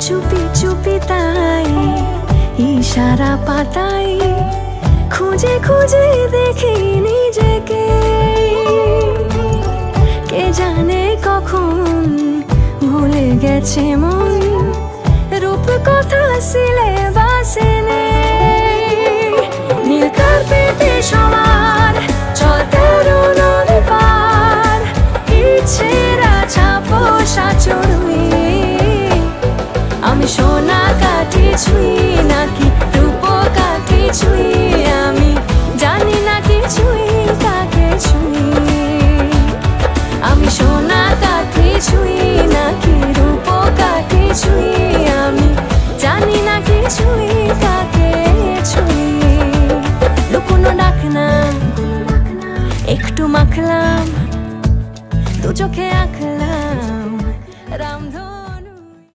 চুপি চুপি তাই ইশারা পাতাই খুঁজে খুঁজে দেখি নিজেকে। কে জানে কখন ভুলে গেছে মন, রূপ কথা সিলেবাসে নেই। নীল কার্পেটে সবার চল 13 নদী পার, ইচ্ছেরা ছাপোষা চড়ুই। আমি সোনা কাঠি ছুঁই নাকি রূপ কাঠি ছুঁই, আমি জানি না কিছুই কাকে ছুঁই। আমি সোনা কাঠি ছুঁই নাকি রূপ কাঠি ছুঁই, আমি জানি না কিছুই কাকে ছুঁই। লুকোনো ডাক না একটু মাখলাম, দু চোখে আঁকলাম।